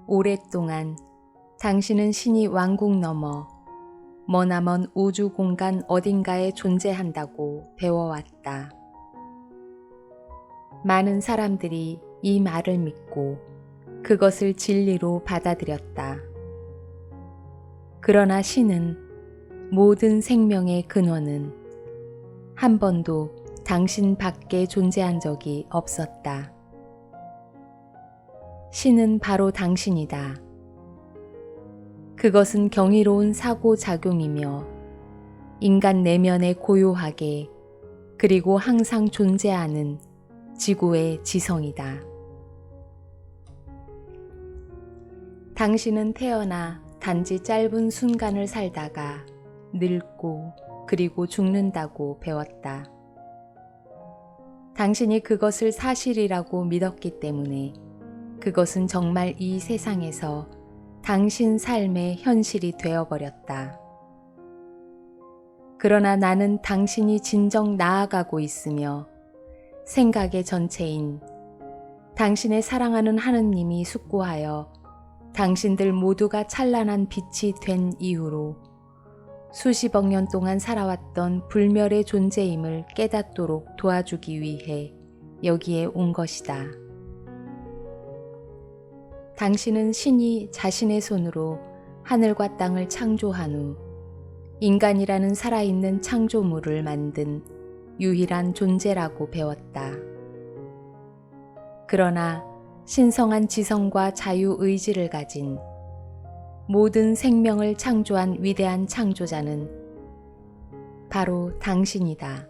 오랫동안 당신은 신이 왕국 넘어 머나먼 우주 공간 어딘가에 존재한다고 배워왔다. 많은 사람들이 이 말을 믿고 그것을 진리로 받아들였다. 그러나 신은 모든 생명의 근원은 한 번도 당신 밖에 존재한 적이 없었다. 신은 바로 당신이다. 그것은 경이로운 사고작용이며 인간 내면에 고요하게 그리고 항상 존재하는 지구의 지성이다. 당신은 태어나 단지 짧은 순간을 살다가 늙고 그리고 죽는다고 배웠다. 당신이 그것을 사실이라고 믿었기 때문에 그것은 정말 이 세상에서 당신 삶의 현실이 되어버렸다. 그러나 나는 당신이 진정 나아가고 있으며 생각의 전체인 당신의 사랑하는 하느님이 숙고하여 당신들 모두가 찬란한 빛이 된 이후로 수십억 년 동안 살아왔던 불멸의 존재임을 깨닫도록 도와주기 위해 여기에 온 것이다. 당신은 신이 자신의 손으로 하늘과 땅을 창조한 후 인간이라는 살아있는 창조물을 만든 유일한 존재라고 배웠다. 그러나 신성한 지성과 자유의지를 가진 모든 생명을 창조한 위대한 창조자는 바로 당신이다.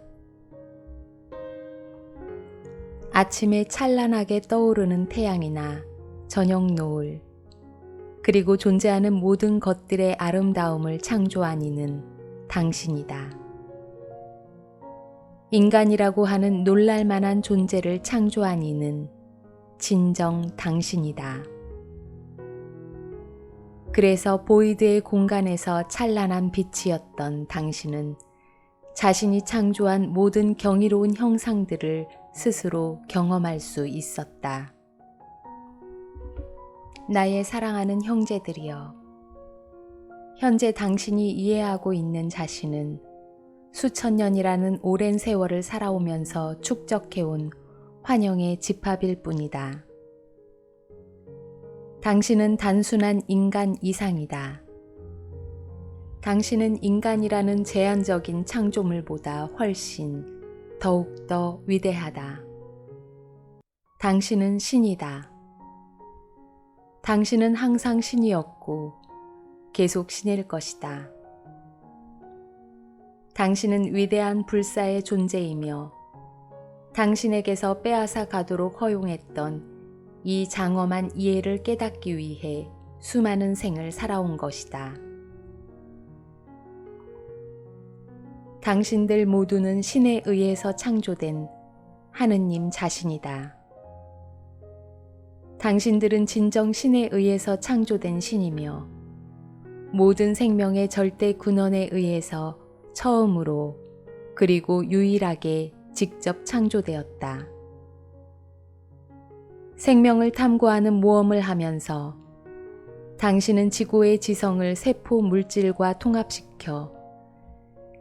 아침에 찬란하게 떠오르는 태양이나 저녁 노을, 그리고 존재하는 모든 것들의 아름다움을 창조한 이는 당신이다. 인간이라고 하는 놀랄만한 존재를 창조한 이는 진정 당신이다. 그래서 보이드의 공간에서 찬란한 빛이었던 당신은 자신이 창조한 모든 경이로운 형상들을 스스로 경험할 수 있었다. 나의 사랑하는 형제들이여, 현재 당신이 이해하고 있는 자신은 수천 년이라는 오랜 세월을 살아오면서 축적해온 환영의 집합일 뿐이다. 당신은 단순한 인간 이상이다. 당신은 인간이라는 제한적인 창조물보다 훨씬 더욱더 위대하다. 당신은 신이다. 당신은 항상 신이었고 계속 신일 것이다. 당신은 위대한 불사의 존재이며 당신에게서 빼앗아 가도록 허용했던 이 장엄한 이해를 깨닫기 위해 수많은 생을 살아온 것이다. 당신들 모두는 신에 의해서 창조된 하느님 자신이다. 당신들은 진정 신에 의해서 창조된 신이며 모든 생명의 절대 근원에 의해서 처음으로 그리고 유일하게 직접 창조되었다. 생명을 탐구하는 모험을 하면서 당신은 지구의 지성을 세포 물질과 통합시켜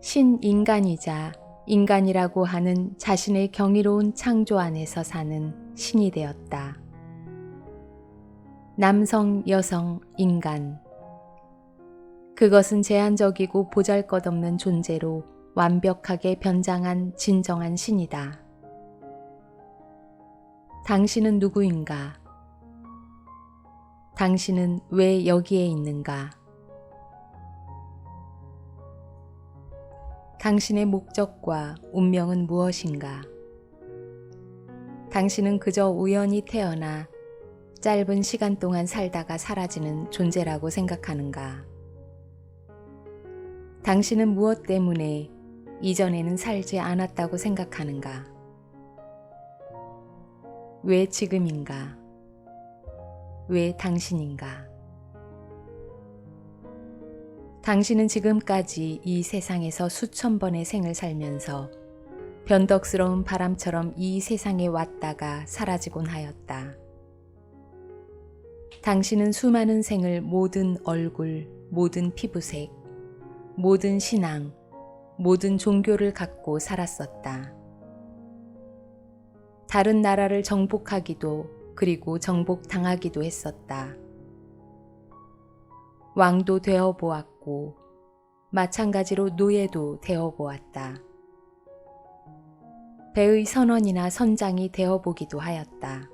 신인간이자 인간이라고 하는 자신의 경이로운 창조 안에서 사는 신이 되었다. 남성, 여성, 인간. 그것은 제한적이고 보잘것없는 존재로 완벽하게 변장한 진정한 신이다. 당신은 누구인가? 당신은 왜 여기에 있는가? 당신의 목적과 운명은 무엇인가? 당신은 그저 우연히 태어나 짧은 시간 동안 살다가 사라지는 존재라고 생각하는가? 당신은 무엇 때문에 이전에는 살지 않았다고 생각하는가? 왜 지금인가? 왜 당신인가? 당신은 지금까지 이 세상에서 수천 번의 생을 살면서 변덕스러운 바람처럼 이 세상에 왔다가 사라지곤 하였다. 당신은 수많은 생을 모든 얼굴, 모든 피부색, 모든 신앙, 모든 종교를 갖고 살았었다. 다른 나라를 정복하기도 그리고 정복당하기도 했었다. 왕도 되어 보았고 마찬가지로 노예도 되어 보았다. 배의 선원이나 선장이 되어 보기도 하였다.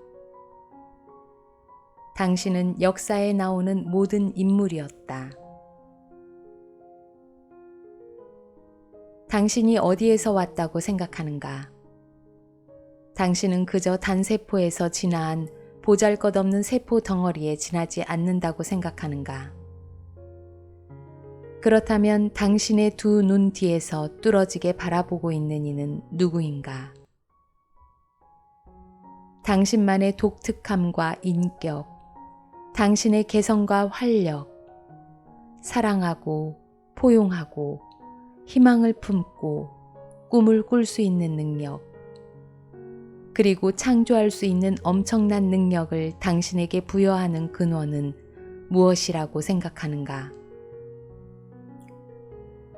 당신은 역사에 나오는 모든 인물이었다. 당신이 어디에서 왔다고 생각하는가? 당신은 그저 단세포에서 진화한 보잘것없는 세포 덩어리에 지나지 않는다고 생각하는가? 그렇다면 당신의 두 눈 뒤에서 뚫어지게 바라보고 있는 이는 누구인가? 당신만의 독특함과 인격, 당신의 개성과 활력, 사랑하고 포용하고 희망을 품고 꿈을 꿀 수 있는 능력, 그리고 창조할 수 있는 엄청난 능력을 당신에게 부여하는 근원은 무엇이라고 생각하는가?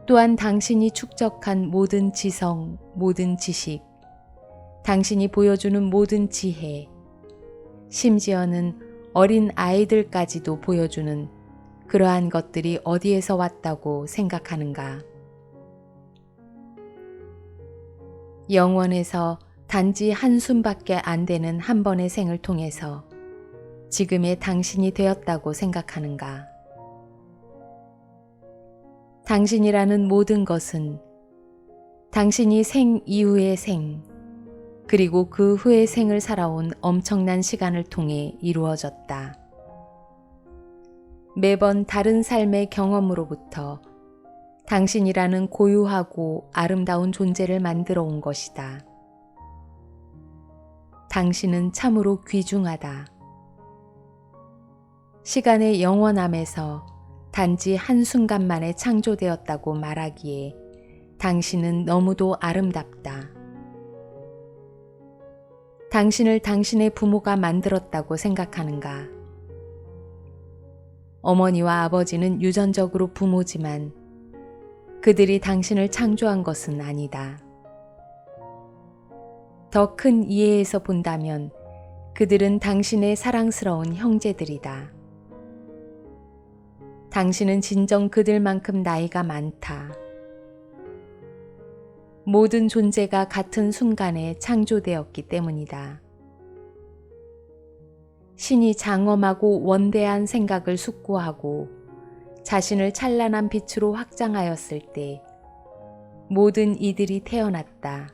또한 당신이 축적한 모든 지성, 모든 지식, 당신이 보여주는 모든 지혜, 심지어는 어린 아이들까지도 보여주는 그러한 것들이 어디에서 왔다고 생각하는가? 영원에서 단지 한숨밖에 안 되는 한 번의 생을 통해서 지금의 당신이 되었다고 생각하는가? 당신이라는 모든 것은 당신이 생 이후의 생, 그리고 그 후의 생을 살아온 엄청난 시간을 통해 이루어졌다. 매번 다른 삶의 경험으로부터 당신이라는 고유하고 아름다운 존재를 만들어 온 것이다. 당신은 참으로 귀중하다. 시간의 영원함에서 단지 한순간만에 창조되었다고 말하기에 당신은 너무도 아름답다. 당신을 당신의 부모가 만들었다고 생각하는가? 어머니와 아버지는 유전적으로 부모지만 그들이 당신을 창조한 것은 아니다. 더 큰 이해에서 본다면 그들은 당신의 사랑스러운 형제들이다. 당신은 진정 그들만큼 나이가 많다. 모든 존재가 같은 순간에 창조되었기 때문이다. 신이 장엄하고 원대한 생각을 숙고하고 자신을 찬란한 빛으로 확장하였을 때 모든 이들이 태어났다.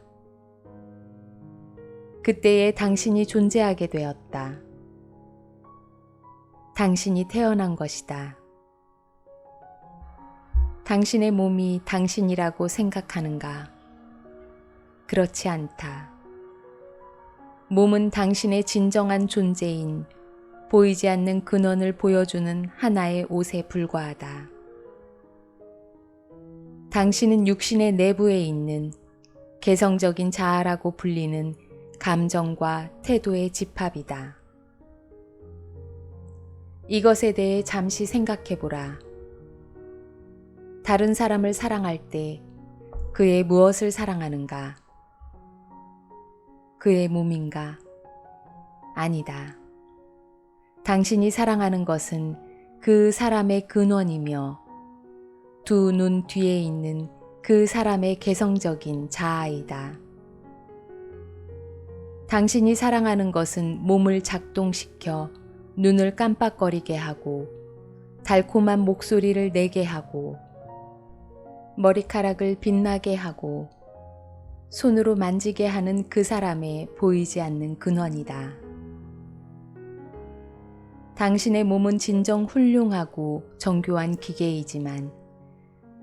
그때에 당신이 존재하게 되었다. 당신이 태어난 것이다. 당신의 몸이 당신이라고 생각하는가? 그렇지 않다. 몸은 당신의 진정한 존재인 보이지 않는 근원을 보여주는 하나의 옷에 불과하다. 당신은 육신의 내부에 있는 개성적인 자아라고 불리는 감정과 태도의 집합이다. 이것에 대해 잠시 생각해보라. 다른 사람을 사랑할 때 그의 무엇을 사랑하는가? 그의 몸인가? 아니다. 당신이 사랑하는 것은 그 사람의 근원이며 두 눈 뒤에 있는 그 사람의 개성적인 자아이다. 당신이 사랑하는 것은 몸을 작동시켜 눈을 깜빡거리게 하고 달콤한 목소리를 내게 하고 머리카락을 빛나게 하고 손으로 만지게 하는 그 사람의 보이지 않는 근원이다. 당신의 몸은 진정 훌륭하고 정교한 기계이지만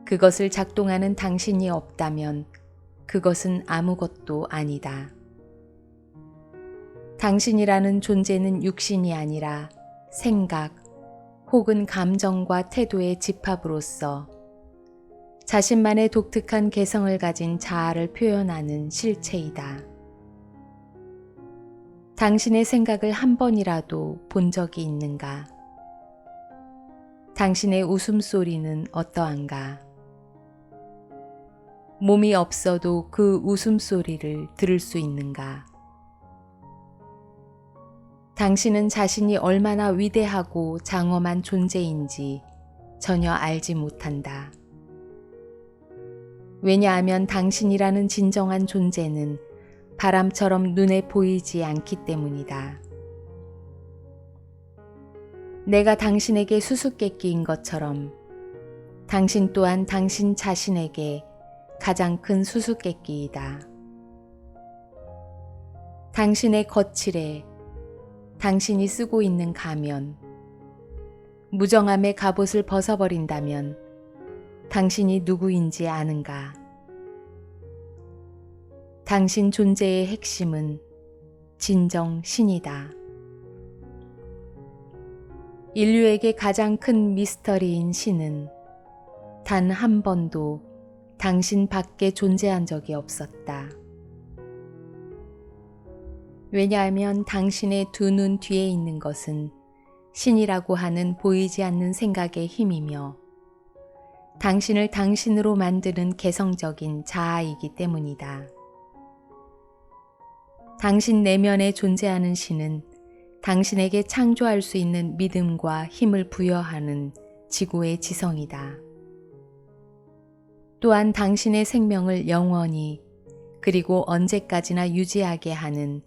그것을 작동하는 당신이 없다면 그것은 아무것도 아니다. 당신이라는 존재는 육신이 아니라 생각 혹은 감정과 태도의 집합으로서 자신만의 독특한 개성을 가진 자아를 표현하는 실체이다. 당신의 생각을 한 번이라도 본 적이 있는가? 당신의 웃음소리는 어떠한가? 몸이 없어도 그 웃음소리를 들을 수 있는가? 당신은 자신이 얼마나 위대하고 장엄한 존재인지 전혀 알지 못한다. 왜냐하면 당신이라는 진정한 존재는 바람처럼 눈에 보이지 않기 때문이다. 내가 당신에게 수수께끼인 것처럼 당신 또한 당신 자신에게 가장 큰 수수께끼이다. 당신의 거칠에, 당신이 쓰고 있는 가면, 무정함의 갑옷을 벗어버린다면 당신이 누구인지 아는가? 당신 존재의 핵심은 진정 신이다. 인류에게 가장 큰 미스터리인 신은 단 한 번도 당신 밖에 존재한 적이 없었다. 왜냐하면 당신의 두 눈 뒤에 있는 것은 신이라고 하는 보이지 않는 생각의 힘이며 당신을 당신으로 만드는 개성적인 자아이기 때문이다. 당신 내면에 존재하는 신은 당신에게 창조할 수 있는 믿음과 힘을 부여하는 지구의 지성이다. 또한 당신의 생명을 영원히 그리고 언제까지나 유지하게 하는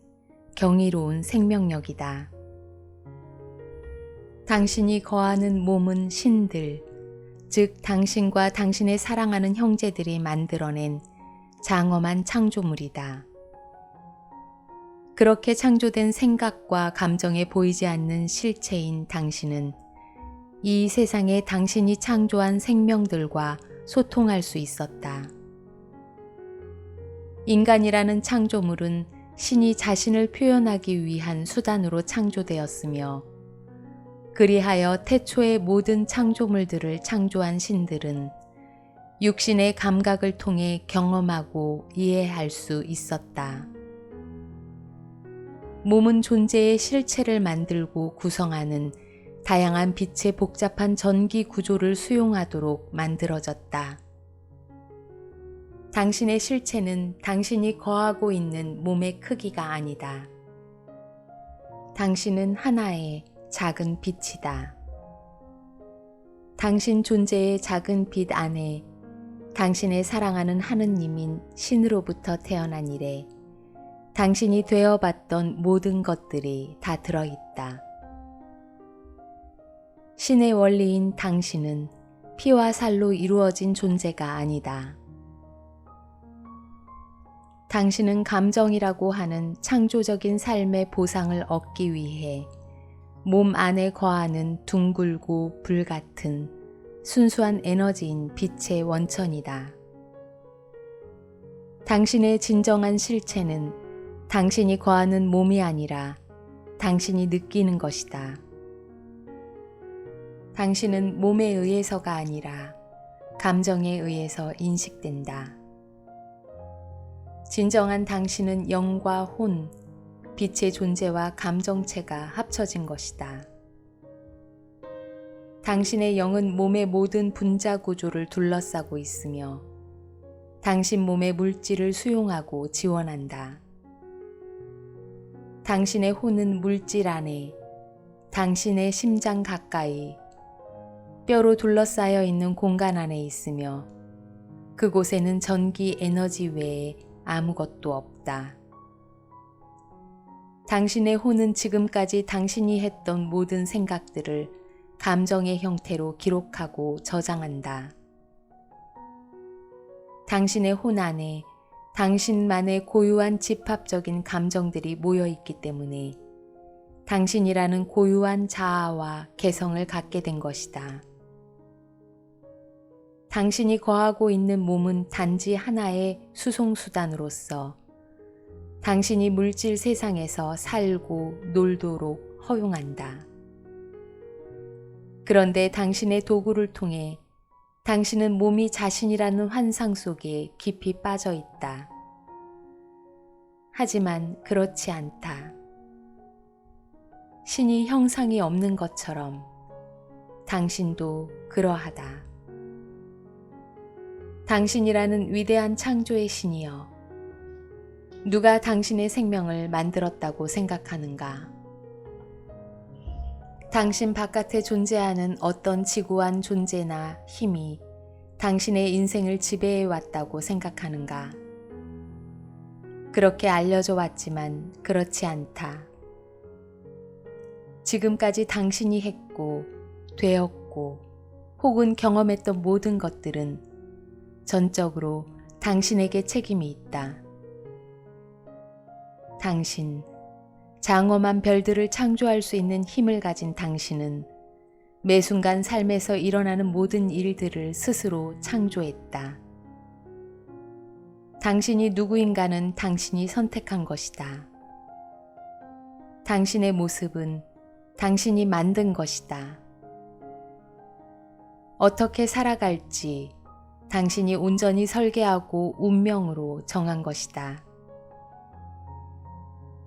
경이로운 생명력이다. 당신이 거하는 몸은 신들, 즉 당신과 당신의 사랑하는 형제들이 만들어낸 장엄한 창조물이다. 그렇게 창조된 생각과 감정에 보이지 않는 실체인 당신은 이 세상에 당신이 창조한 생명들과 소통할 수 있었다. 인간이라는 창조물은 신이 자신을 표현하기 위한 수단으로 창조되었으며 그리하여 태초의 모든 창조물들을 창조한 신들은 육신의 감각을 통해 경험하고 이해할 수 있었다. 몸은 존재의 실체를 만들고 구성하는 다양한 빛의 복잡한 전기 구조를 수용하도록 만들어졌다. 당신의 실체는 당신이 거하고 있는 몸의 크기가 아니다. 당신은 하나의 작은 빛이다. 당신 존재의 작은 빛 안에 당신의 사랑하는 하느님인 신으로부터 태어난 이래 당신이 되어봤던 모든 것들이 다 들어있다. 신의 원리인 당신은 피와 살로 이루어진 존재가 아니다. 당신은 감정이라고 하는 창조적인 삶의 보상을 얻기 위해 몸 안에 거하는 둥글고 불같은 순수한 에너지인 빛의 원천이다. 당신의 진정한 실체는 당신이 거하는 몸이 아니라 당신이 느끼는 것이다. 당신은 몸에 의해서가 아니라 감정에 의해서 인식된다. 진정한 당신은 영과 혼, 빛의 존재와 감정체가 합쳐진 것이다. 당신의 영은 몸의 모든 분자 구조를 둘러싸고 있으며 당신 몸의 물질을 수용하고 지원한다. 당신의 혼은 물질 안에, 당신의 심장 가까이, 뼈로 둘러싸여 있는 공간 안에 있으며 그곳에는 전기 에너지 외에 아무것도 없다. 당신의 혼은 지금까지 당신이 했던 모든 생각들을 감정의 형태로 기록하고 저장한다. 당신의 혼 안에 당신만의 고유한 집합적인 감정들이 모여 있기 때문에 당신이라는 고유한 자아와 개성을 갖게 된 것이다. 당신이 거하고 있는 몸은 단지 하나의 수송수단으로서 당신이 물질 세상에서 살고 놀도록 허용한다. 그런데 당신의 도구를 통해 당신은 몸이 자신이라는 환상 속에 깊이 빠져 있다. 하지만 그렇지 않다. 신이 형상이 없는 것처럼 당신도 그러하다. 당신이라는 위대한 창조의 신이여, 누가 당신의 생명을 만들었다고 생각하는가? 당신 바깥에 존재하는 어떤 지구한 존재나 힘이 당신의 인생을 지배해 왔다고 생각하는가? 그렇게 알려져 왔지만 그렇지 않다. 지금까지 당신이 했고, 되었고, 혹은 경험했던 모든 것들은 전적으로 당신에게 책임이 있다. 당신, 장엄한 별들을 창조할 수 있는 힘을 가진 당신은 매 순간 삶에서 일어나는 모든 일들을 스스로 창조했다. 당신이 누구인가는 당신이 선택한 것이다. 당신의 모습은 당신이 만든 것이다. 어떻게 살아갈지 당신이 온전히 설계하고 운명으로 정한 것이다.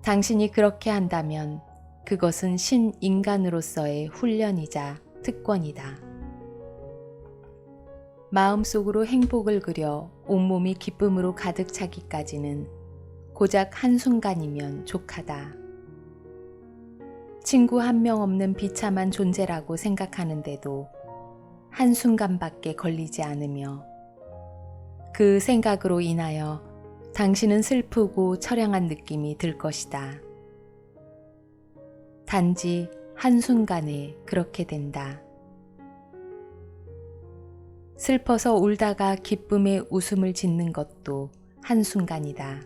당신이 그렇게 한다면 그것은 신인간으로서의 훈련이자 특권이다. 마음속으로 행복을 그려 온몸이 기쁨으로 가득 차기까지는 고작 한순간이면 족하다. 친구 한 명 없는 비참한 존재라고 생각하는데도 한순간밖에 걸리지 않으며 그 생각으로 인하여 당신은 슬프고 처량한 느낌이 들 것이다. 단지 한순간에 그렇게 된다. 슬퍼서 울다가 기쁨의 웃음을 짓는 것도 한순간이다.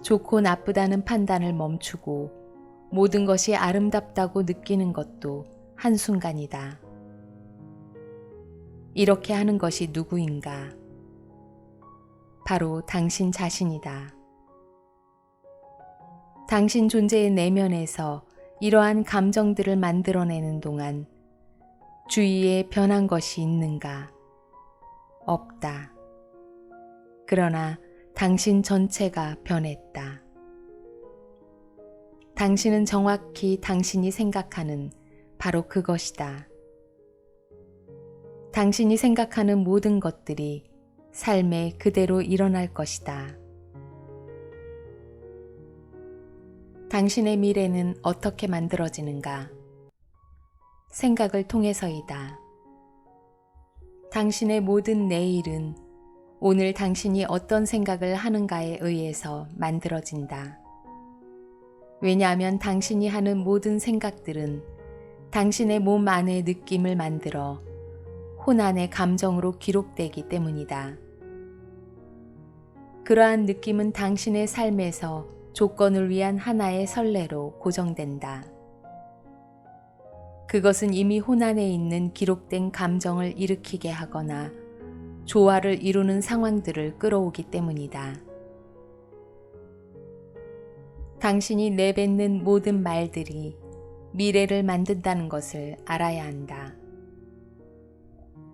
좋고 나쁘다는 판단을 멈추고 모든 것이 아름답다고 느끼는 것도 한순간이다. 이렇게 하는 것이 누구인가? 바로 당신 자신이다. 당신 존재의 내면에서 이러한 감정들을 만들어내는 동안 주위에 변한 것이 있는가? 없다. 그러나 당신 전체가 변했다. 당신은 정확히 당신이 생각하는 바로 그것이다. 당신이 생각하는 모든 것들이 삶에 그대로 일어날 것이다. 당신의 미래는 어떻게 만들어지는가? 생각을 통해서이다. 당신의 모든 내일은 오늘 당신이 어떤 생각을 하는가에 의해서 만들어진다. 왜냐하면 당신이 하는 모든 생각들은 당신의 몸 안의 느낌을 만들어 혼안의 감정으로 기록되기 때문이다. 그러한 느낌은 당신의 삶에서 조건을 위한 하나의 선례로 고정된다. 그것은 이미 혼안에 있는 기록된 감정을 일으키게 하거나 조화를 이루는 상황들을 끌어오기 때문이다. 당신이 내뱉는 모든 말들이 미래를 만든다는 것을 알아야 한다.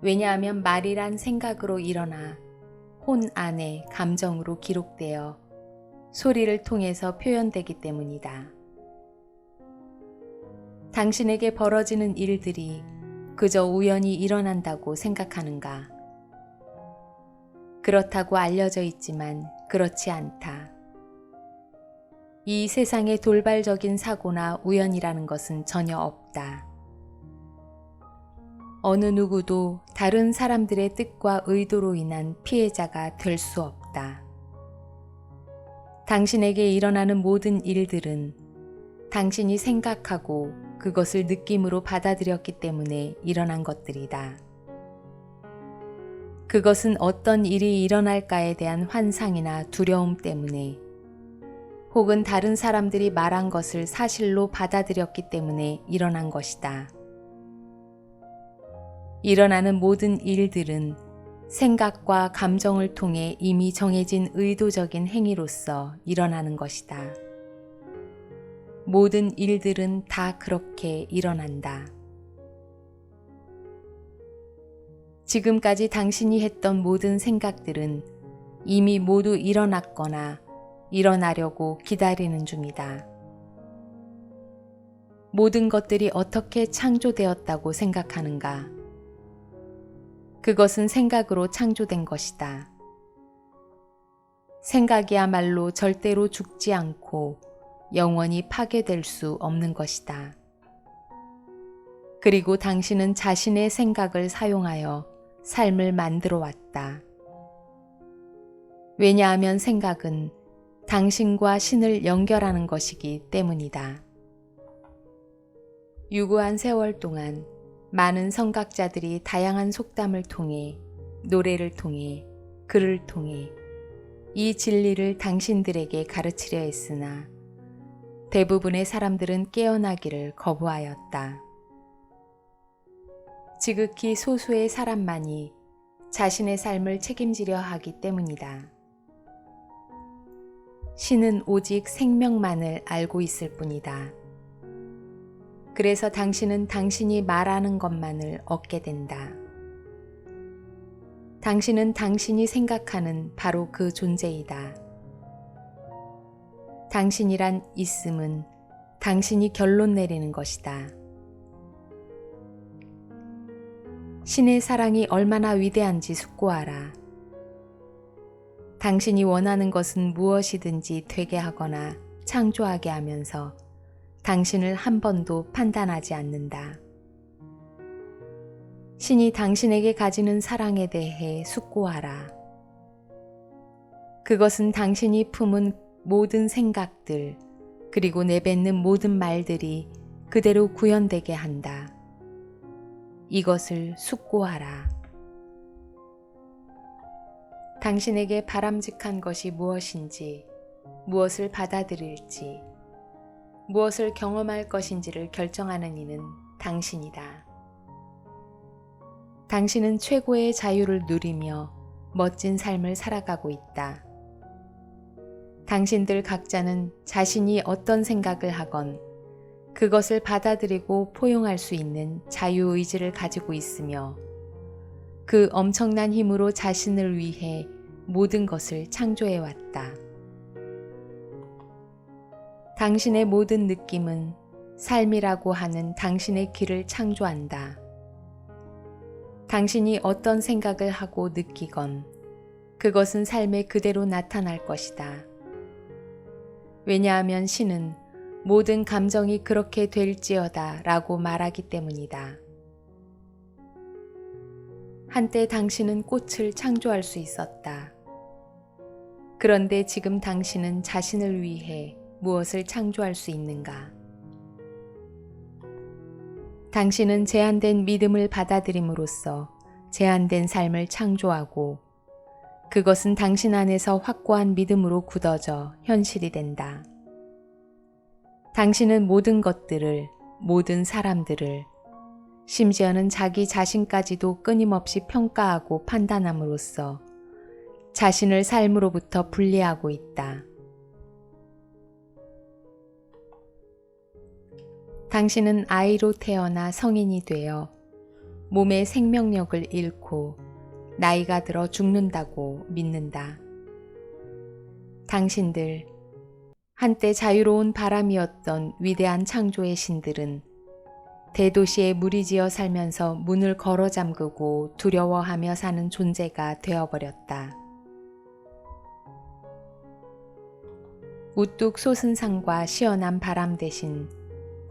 왜냐하면 말이란 생각으로 일어나 혼 안에 감정으로 기록되어 소리를 통해서 표현되기 때문이다. 당신에게 벌어지는 일들이 그저 우연히 일어난다고 생각하는가? 그렇다고 알려져 있지만 그렇지 않다. 이 세상에 돌발적인 사고나 우연이라는 것은 전혀 없다. 어느 누구도 다른 사람들의 뜻과 의도로 인한 피해자가 될 수 없다. 당신에게 일어나는 모든 일들은 당신이 생각하고 그것을 느낌으로 받아들였기 때문에 일어난 것들이다. 그것은 어떤 일이 일어날까에 대한 환상이나 두려움 때문에 혹은 다른 사람들이 말한 것을 사실로 받아들였기 때문에 일어난 것이다. 일어나는 모든 일들은 생각과 감정을 통해 이미 정해진 의도적인 행위로서 일어나는 것이다. 모든 일들은 다 그렇게 일어난다. 지금까지 당신이 했던 모든 생각들은 이미 모두 일어났거나 일어나려고 기다리는 중이다. 모든 것들이 어떻게 창조되었다고 생각하는가? 그것은 생각으로 창조된 것이다. 생각이야말로 절대로 죽지 않고 영원히 파괴될 수 없는 것이다. 그리고 당신은 자신의 생각을 사용하여 삶을 만들어 왔다. 왜냐하면 생각은 당신과 신을 연결하는 것이기 때문이다. 유구한 세월 동안 많은 성각자들이 다양한 속담을 통해, 노래를 통해, 글을 통해 이 진리를 당신들에게 가르치려 했으나 대부분의 사람들은 깨어나기를 거부하였다. 지극히 소수의 사람만이 자신의 삶을 책임지려 하기 때문이다. 신은 오직 생명만을 알고 있을 뿐이다. 그래서 당신은 당신이 말하는 것만을 얻게 된다. 당신은 당신이 생각하는 바로 그 존재이다. 당신이란 있음은 당신이 결론 내리는 것이다. 신의 사랑이 얼마나 위대한지 숙고하라. 당신이 원하는 것은 무엇이든지 되게 하거나 창조하게 하면서 당신을 한 번도 판단하지 않는다. 신이 당신에게 가지는 사랑에 대해 숙고하라. 그것은 당신이 품은 모든 생각들, 그리고 내뱉는 모든 말들이 그대로 구현되게 한다. 이것을 숙고하라. 당신에게 바람직한 것이 무엇인지, 무엇을 받아들일지, 무엇을 경험할 것인지를 결정하는 이는 당신이다. 당신은 최고의 자유를 누리며 멋진 삶을 살아가고 있다. 당신들 각자는 자신이 어떤 생각을 하건 그것을 받아들이고 포용할 수 있는 자유의지를 가지고 있으며 그 엄청난 힘으로 자신을 위해 모든 것을 창조해왔다. 당신의 모든 느낌은 삶이라고 하는 당신의 길을 창조한다. 당신이 어떤 생각을 하고 느끼건 그것은 삶에 그대로 나타날 것이다. 왜냐하면 신은 모든 감정이 그렇게 될지어다 라고 말하기 때문이다. 한때 당신은 꽃을 창조할 수 있었다. 그런데 지금 당신은 자신을 위해 무엇을 창조할 수 있는가? 당신은 제한된 믿음을 받아들임으로써 제한된 삶을 창조하고 그것은 당신 안에서 확고한 믿음으로 굳어져 현실이 된다. 당신은 모든 것들을, 모든 사람들을, 심지어는 자기 자신까지도 끊임없이 평가하고 판단함으로써 자신을 삶으로부터 분리하고 있다. 당신은 아이로 태어나 성인이 되어 몸의 생명력을 잃고 나이가 들어 죽는다고 믿는다. 당신들, 한때 자유로운 바람이었던 위대한 창조의 신들은 대도시에 무리지어 살면서 문을 걸어 잠그고 두려워하며 사는 존재가 되어버렸다. 우뚝 솟은 산과 시원한 바람 대신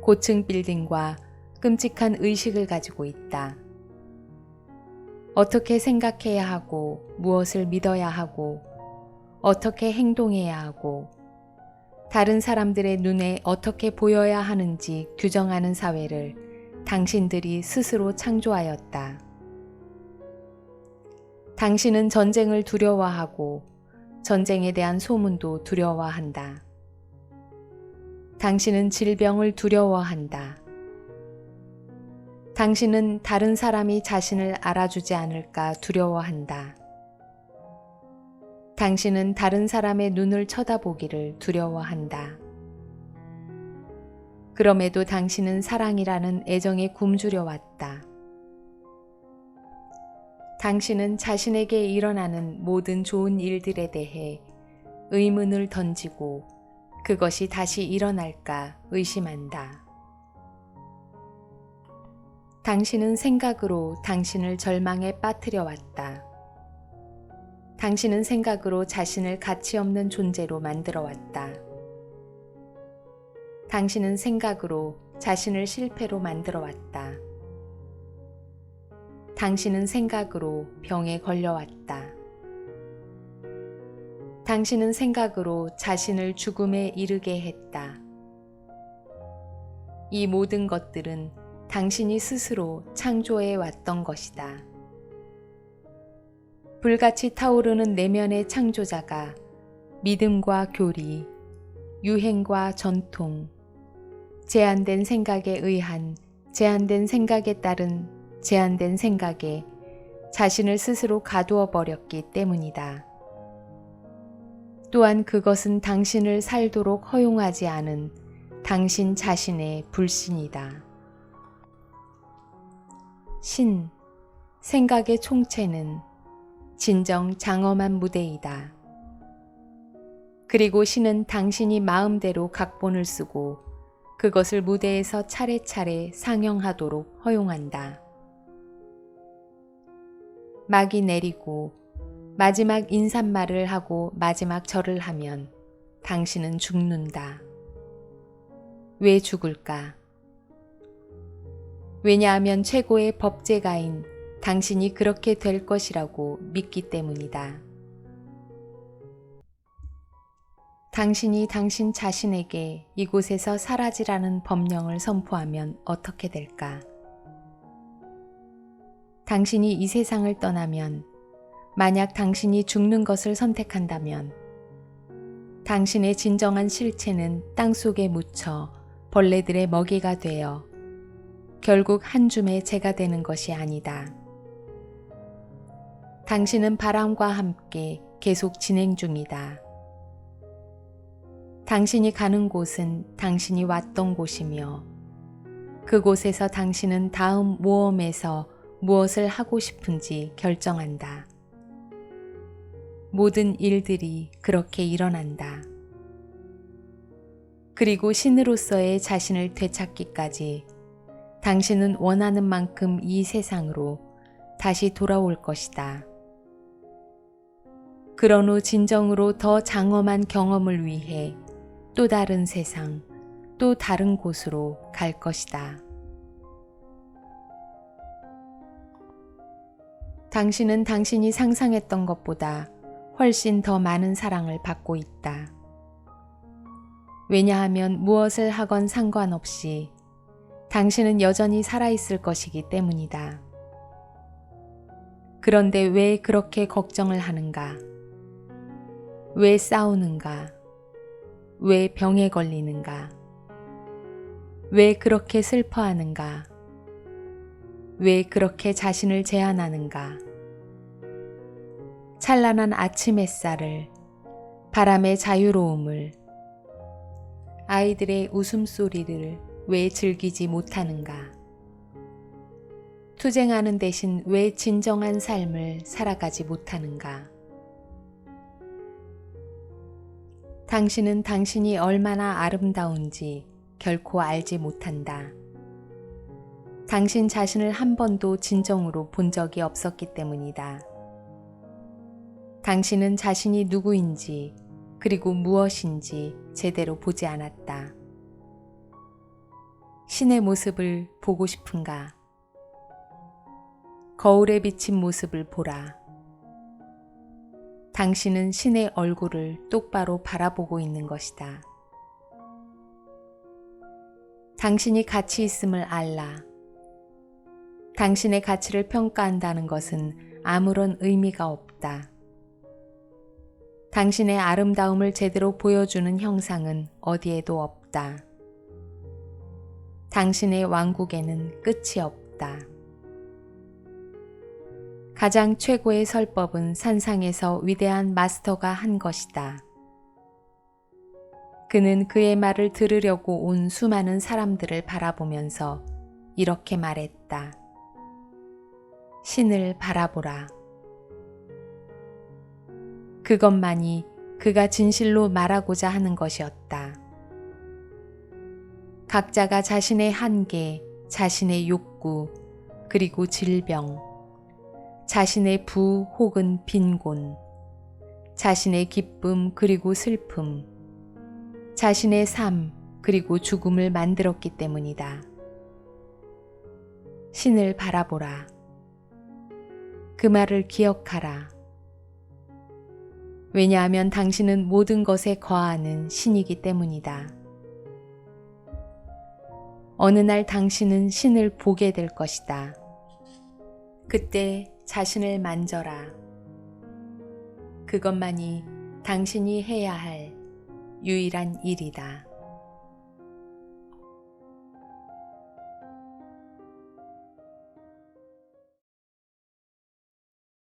고층 빌딩과 끔찍한 의식을 가지고 있다. 어떻게 생각해야 하고 무엇을 믿어야 하고 어떻게 행동해야 하고 다른 사람들의 눈에 어떻게 보여야 하는지 규정하는 사회를 당신들이 스스로 창조하였다. 당신은 전쟁을 두려워하고 전쟁에 대한 소문도 두려워한다. 당신은 질병을 두려워한다. 당신은 다른 사람이 자신을 알아주지 않을까 두려워한다. 당신은 다른 사람의 눈을 쳐다보기를 두려워한다. 그럼에도 당신은 사랑이라는 애정에 굶주려 왔다. 당신은 자신에게 일어나는 모든 좋은 일들에 대해 의문을 던지고 그것이 다시 일어날까 의심한다. 당신은 생각으로 당신을 절망에 빠뜨려 왔다. 당신은 생각으로 자신을 가치 없는 존재로 만들어 왔다. 당신은 생각으로 자신을 실패로 만들어 왔다. 당신은 생각으로 병에 걸려왔다. 당신은 생각으로 자신을 죽음에 이르게 했다. 이 모든 것들은 당신이 스스로 창조해 왔던 것이다. 불같이 타오르는 내면의 창조자가 믿음과 교리, 유행과 전통, 제한된 생각에 의한 제한된 생각에 따른 제한된 생각에 자신을 스스로 가두어 버렸기 때문이다. 또한 그것은 당신을 살도록 허용하지 않은 당신 자신의 불신이다. 신, 생각의 총체는 진정 장엄한 무대이다. 그리고 신은 당신이 마음대로 각본을 쓰고 그것을 무대에서 차례차례 상영하도록 허용한다. 막이 내리고 마지막 인사말을 하고 마지막 절을 하면 당신은 죽는다. 왜 죽을까? 왜냐하면 최고의 법제가인 당신이 그렇게 될 것이라고 믿기 때문이다. 당신이 당신 자신에게 이곳에서 사라지라는 법령을 선포하면 어떻게 될까? 당신이 이 세상을 떠나면, 만약 당신이 죽는 것을 선택한다면 당신의 진정한 실체는 땅속에 묻혀 벌레들의 먹이가 되어 결국 한 줌의 재가 되는 것이 아니다. 당신은 바람과 함께 계속 진행 중이다. 당신이 가는 곳은 당신이 왔던 곳이며 그곳에서 당신은 다음 모험에서 무엇을 하고 싶은지 결정한다. 모든 일들이 그렇게 일어난다. 그리고 신으로서의 자신을 되찾기까지 당신은 원하는 만큼 이 세상으로 다시 돌아올 것이다. 그런 후 진정으로 더 장엄한 경험을 위해 또 다른 세상, 또 다른 곳으로 갈 것이다. 당신은 당신이 상상했던 것보다 훨씬 더 많은 사랑을 받고 있다. 왜냐하면 무엇을 하건 상관없이 당신은 여전히 살아있을 것이기 때문이다. 그런데 왜 그렇게 걱정을 하는가? 왜 싸우는가? 왜 병에 걸리는가? 왜 그렇게 슬퍼하는가? 왜 그렇게 자신을 제한하는가? 찬란한 아침 햇살을, 바람의 자유로움을, 아이들의 웃음소리를 왜 즐기지 못하는가? 투쟁하는 대신 왜 진정한 삶을 살아가지 못하는가? 당신은 당신이 얼마나 아름다운지 결코 알지 못한다. 당신 자신을 한 번도 진정으로 본 적이 없었기 때문이다. 당신은 자신이 누구인지 그리고 무엇인지 제대로 보지 않았다. 신의 모습을 보고 싶은가? 거울에 비친 모습을 보라. 당신은 신의 얼굴을 똑바로 바라보고 있는 것이다. 당신이 가치 있음을 알라. 당신의 가치를 평가한다는 것은 아무런 의미가 없다. 당신의 아름다움을 제대로 보여주는 형상은 어디에도 없다. 당신의 왕국에는 끝이 없다. 가장 최고의 설법은 산상에서 위대한 마스터가 한 것이다. 그는 그의 말을 들으려고 온 수많은 사람들을 바라보면서 이렇게 말했다. 신을 바라보라. 그것만이 그가 진실로 말하고자 하는 것이었다. 각자가 자신의 한계, 자신의 욕구, 그리고 질병, 자신의 부 혹은 빈곤, 자신의 기쁨 그리고 슬픔, 자신의 삶 그리고 죽음을 만들었기 때문이다. 신을 바라보라. 그 말을 기억하라. 왜냐하면 당신은 모든 것에 거하는 신이기 때문이다. 어느 날 당신은 신을 보게 될 것이다. 그때 자신을 만져라. 그것만이 당신이 해야 할 유일한 일이다.